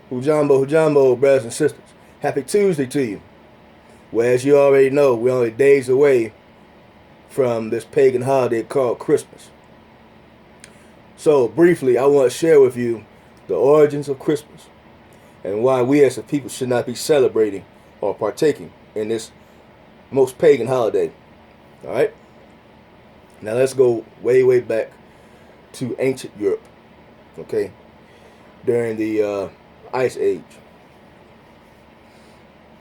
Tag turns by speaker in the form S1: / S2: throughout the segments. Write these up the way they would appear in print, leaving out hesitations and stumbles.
S1: Hujambo, brothers and sisters. Happy Tuesday to you. Well, as you already know, we're only days away from this pagan holiday called Christmas. So, briefly, I want to share with you the origins of Christmas and why we as a people should not be celebrating or partaking in this most pagan holiday. All right? Now, let's go way, way back to ancient Europe, okay? During the Ice Age.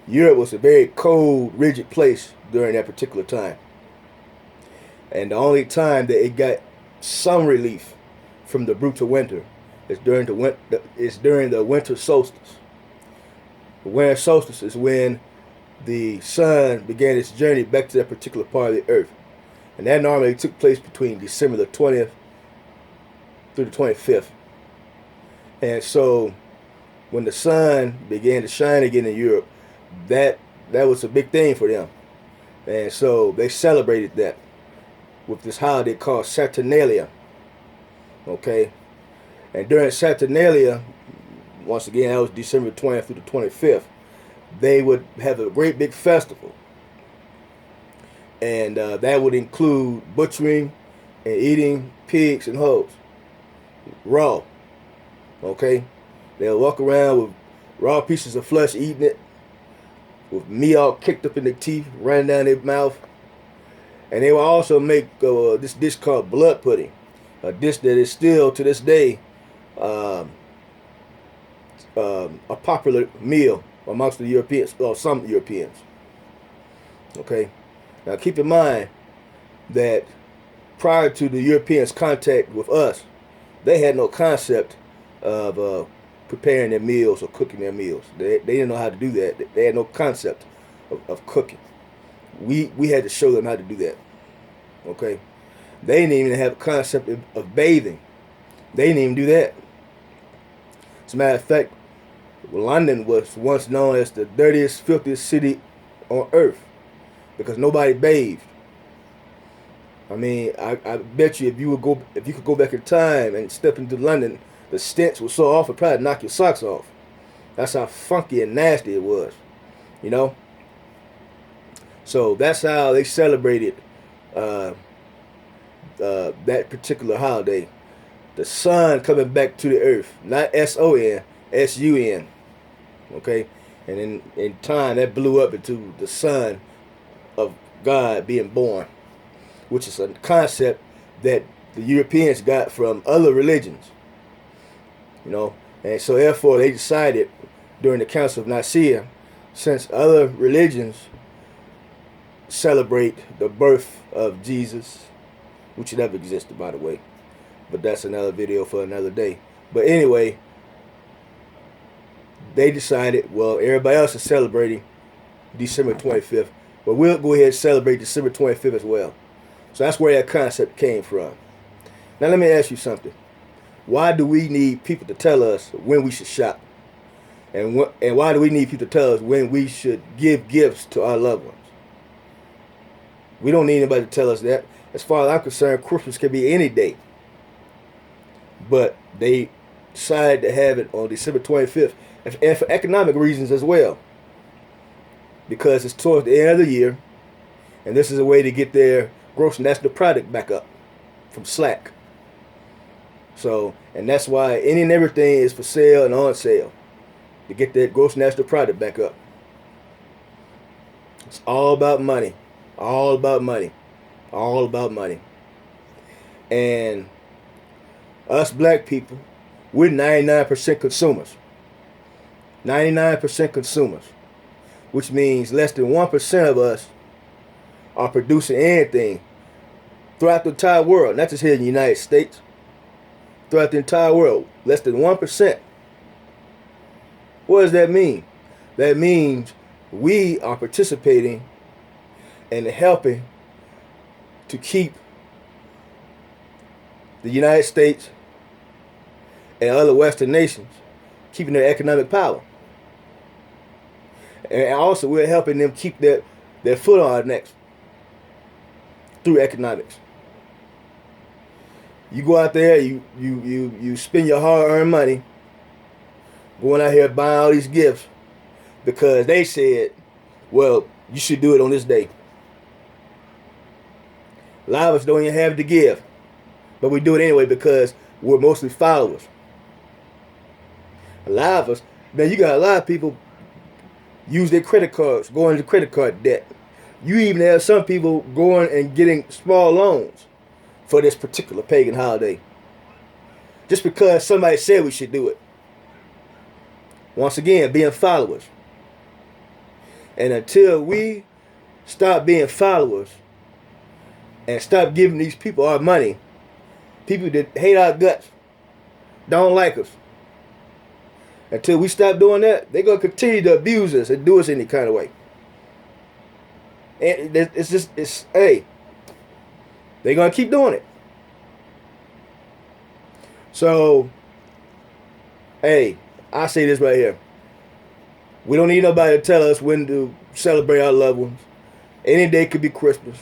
S1: Europe was a very cold, rigid place during that particular time. And the only time that it got some relief from the brutal winter is during the winter solstice. The winter solstice is when the sun began its journey back to that particular part of the earth. And that normally took place between December the 20th through the 25th. And so when the sun began to shine again in Europe, that was a big thing for them. And so they celebrated that with this holiday called Saturnalia. Okay? And during Saturnalia, once again, that was December 20th through the 25th, they would have a great big festival. And that would include butchering and eating pigs and hogs raw. Okay? They'll walk around with raw pieces of flesh, eating it, with meat all kicked up in their teeth, running down their mouth. And they will also make this dish called blood pudding, a dish that is still, to this day, a popular meal amongst the Europeans, or some Europeans. Okay? Now keep in mind that prior to the Europeans' contact with us, they had no concept of preparing their meals or cooking their meals. They didn't know how to do that. They had no concept of cooking. We had to show them how to do that. Okay? They didn't even have a concept of bathing. They didn't even do that. As a matter of fact, London was once known as the dirtiest, filthiest city on earth because nobody bathed. I mean, I bet you if you could go back in time and step into London, the stench was so awful, it'd probably knock your socks off. That's how funky and nasty it was, you know. So that's how they celebrated that particular holiday. The sun coming back to the earth, not S-O-N, S-U-N. Okay, and in time that blew up into the Son of God being born, which is a concept that the Europeans got from other religions. You know, and so therefore they decided during the Council of Nicaea, since other religions celebrate the birth of Jesus, which never existed, by the way, but that's another video for another day. But anyway, they decided, well, everybody else is celebrating December 25th, but we'll go ahead and celebrate December 25th as well. So that's where that concept came from. Now let me ask you something. Why do we need people to tell us when we should shop? And why do we need people to tell us when we should give gifts to our loved ones? We don't need anybody to tell us that. As far as I'm concerned, Christmas can be any day. But they decided to have it on December 25th. And for economic reasons as well. Because it's towards the end of the year. And this is a way to get their gross national product back up from slack. So, and that's why any and everything is for sale and on sale. To get that gross national product back up. It's all about money. All about money. All about money. And us black people, we're 99% consumers. 99% consumers. Which means less than 1% of us are producing anything throughout the entire world. Not just here in the United States. Throughout the entire world. Less than 1%. What does that mean? That means we are participating and helping to keep the United States and other Western nations keeping their economic power. And also we're helping them keep their foot on our necks through economics. You go out there, you spend your hard-earned money going out here buying all these gifts because they said, well, you should do it on this day. A lot of us don't even have to give, but we do it anyway because we're mostly followers. A lot of us, man, you got a lot of people use their credit cards, going into credit card debt. You even have some people going and getting small loans for this particular pagan holiday. Just because somebody said we should do it. Once again, being followers. And until we stop being followers and stop giving these people our money, people that hate our guts, don't like us. Until we stop doing that, they're going to continue to abuse us and do us any kind of way. And hey, they're going to keep doing it. So, hey, I say this right here. We don't need nobody to tell us when to celebrate our loved ones. Any day could be Christmas.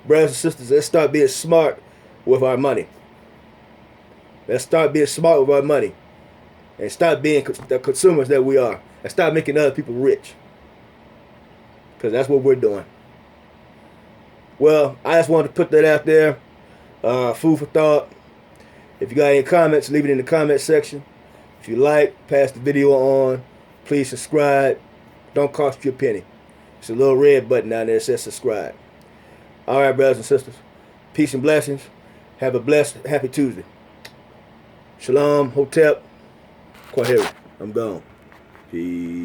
S1: Brothers and sisters, let's start being smart with our money. Let's start being smart with our money. And stop being the consumers that we are. And stop making other people rich. Because that's what we're doing. Well, I just wanted to put that out there. Food for thought. If you got any comments, leave it in the comment section. If you like, pass the video on. Please subscribe. Don't cost you a penny. It's a little red button down there that says subscribe. All right, brothers and sisters. Peace and blessings. Have a blessed, happy Tuesday. Shalom, Hotep, Kwaheri. I'm gone. Peace.